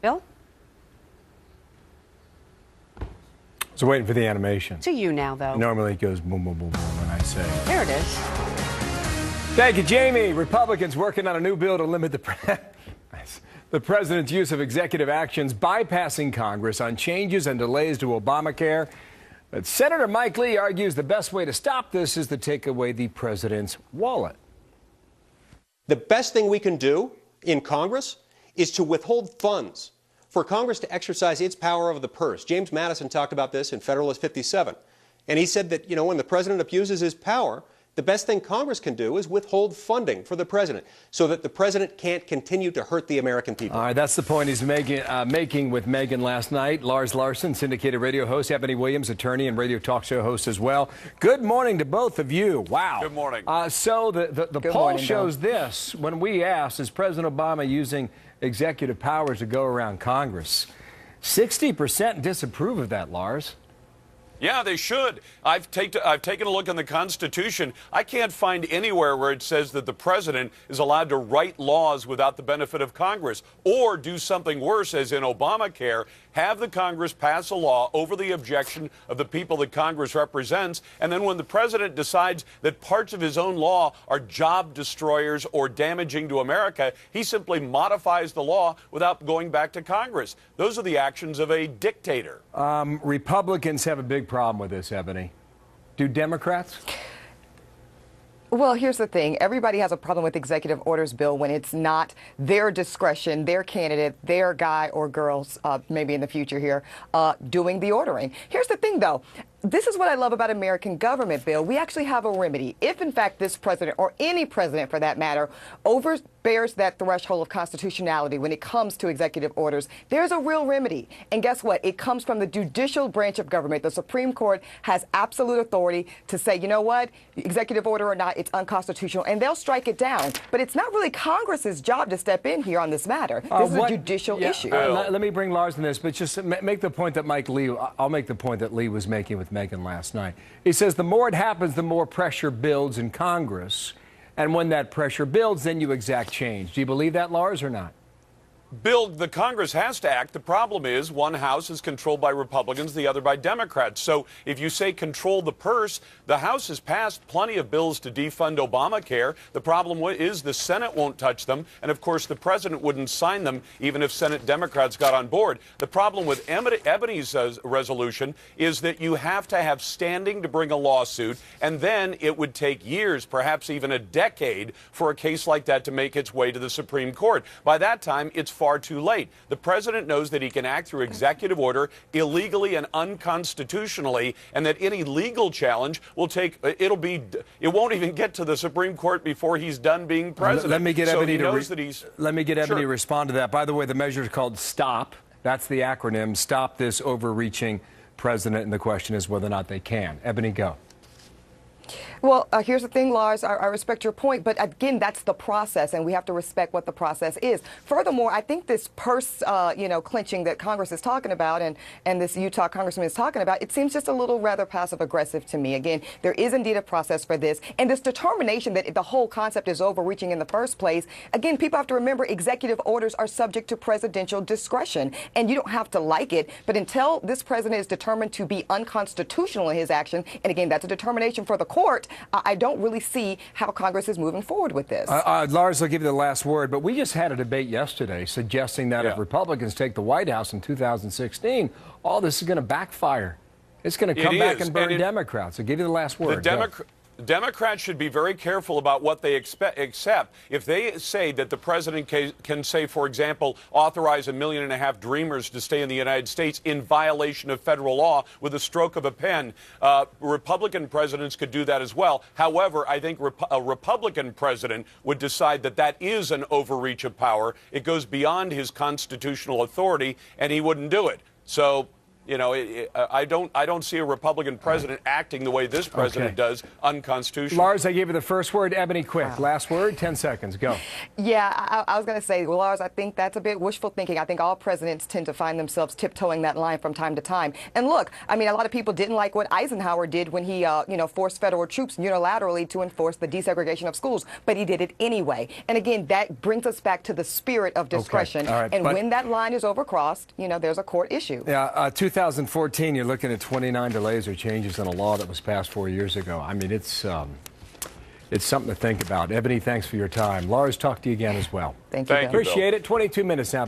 Bill? So waiting for the animation. To you now, though. Normally it goes boom, boom, boom, boom when I say it. There it is. Thank you, Jamie. Republicans working on a new bill to limit the president's use of executive actions bypassing Congress on changes and delays to Obamacare. But Senator Mike Lee argues the best way to stop this is to take away the president's wallet. The best thing we can do in Congress is to withhold funds for Congress to exercise its power over the purse. James Madison talked about this in Federalist 57. And he said that, when the president abuses his power, the best thing Congress can do is withhold funding for the president so that the president can't continue to hurt the American people. All right, that's the point he's making with Megyn last night. Lars Larson, syndicated radio host, Ebony Williams, attorney and radio talk show host as well. Good morning to both of you. Wow. Good morning. So the poll shows this. When we asked, is President Obama using executive powers to go around Congress? 60% disapprove of that, Lars. Yeah, they should. I've taken a look in the Constitution. I can't find anywhere where it says that the president is allowed to write laws without the benefit of Congress, or do something worse, as in Obamacare, have the Congress pass a law over the objection of the people that Congress represents, and then when the president decides that parts of his own law are job destroyers or damaging to America, he simply modifies the law without going back to Congress. Those are the actions of a dictator. Republicans have a big problem with this, Ebony. Do Democrats? Well, here's the thing. Everybody has a problem with executive orders, Bill, when it's not their discretion, their candidate, their guy or girls, maybe in the future here, doing the ordering. Here's the thing, though. This is what I love about American government, Bill. We actually have a remedy. If, in fact, this president, or any president for that matter, overbears that threshold of constitutionality when it comes to executive orders, there's a real remedy. And guess what? It comes from the judicial branch of government. The Supreme Court has absolute authority to say, you know what, executive order or not, it's unconstitutional, and they'll strike it down. But it's not really Congress's job to step in here on this matter. This is a judicial issue. Let me bring Lars in this, but just make the point that I'll make the point that Lee was making with Megyn last night. He says the more it happens, the more pressure builds in Congress. And when that pressure builds, then you exact change. Do you believe that, Lars, or not? Bill, the Congress has to act. The problem is one House is controlled by Republicans, the other by Democrats. So if you say control the purse, the House has passed plenty of bills to defund Obamacare. The problem is the Senate won't touch them. And, of course, the president wouldn't sign them even if Senate Democrats got on board. The problem with Ebony's resolution is that you have to have standing to bring a lawsuit, and then it would take years, perhaps even a decade, for a case like that to make its way to the Supreme Court. By that time, it's far too late. The president knows that he can act through executive order illegally and unconstitutionally, and that any legal challenge will it won't even get to the Supreme Court before he's done being president. Let me get Ebony to respond to that. By the way, the measure is called STOP. That's the acronym. Stop this overreaching president, and the question is whether or not they can. Ebony, go. Well, here's the thing, Lars. I respect your point, but again, that's the process, and we have to respect what the process is. Furthermore, I think this purse, clenching that Congress is talking about, and this Utah congressman is talking about, it seems just a little rather passive-aggressive to me. Again, there is indeed a process for this, and this determination that the whole concept is overreaching in the first place. Again, people have to remember executive orders are subject to presidential discretion, and you don't have to like it, but until this president is determined to be unconstitutional in his action, and again, that's a determination for the court, I don't really see how Congress is moving forward with this. Lars, I'll give you the last word, but we just had a debate yesterday suggesting that if Republicans take the White House in 2016, all this is going to backfire. It's going to come back and burn Democrats. I'll give you the last word. Democrats should be very careful about what they accept. If they say that the president can say, for example, authorize 1.5 million Dreamers to stay in the United States in violation of federal law with a stroke of a pen, Republican presidents could do that as well. However, I think a Republican president would decide that that is an overreach of power. It goes beyond his constitutional authority, and he wouldn't do it. So You know, I don't see a Republican president acting the way this president does unconstitutional. Lars, I gave you the first word. Ebony, quick. Last word, 10 seconds. Go. Yeah, I was going to say, well, Lars, I think that's a bit wishful thinking. I think all presidents tend to find themselves tiptoeing that line from time to time. And look, I mean, a lot of people didn't like what Eisenhower did when he, forced federal troops unilaterally to enforce the desegregation of schools. But he did it anyway. And again, that brings us back to the spirit of discretion. Okay. All right, and when that line is overcrossed, there's a court issue. Yeah, 2014, you're looking at 29 delays or changes in a law that was passed 4 years ago. I mean, it's something to think about. Ebony, thanks for your time. Lars, talk to you again as well. Thank you. Thank you, Bill. Appreciate it. 22 minutes now.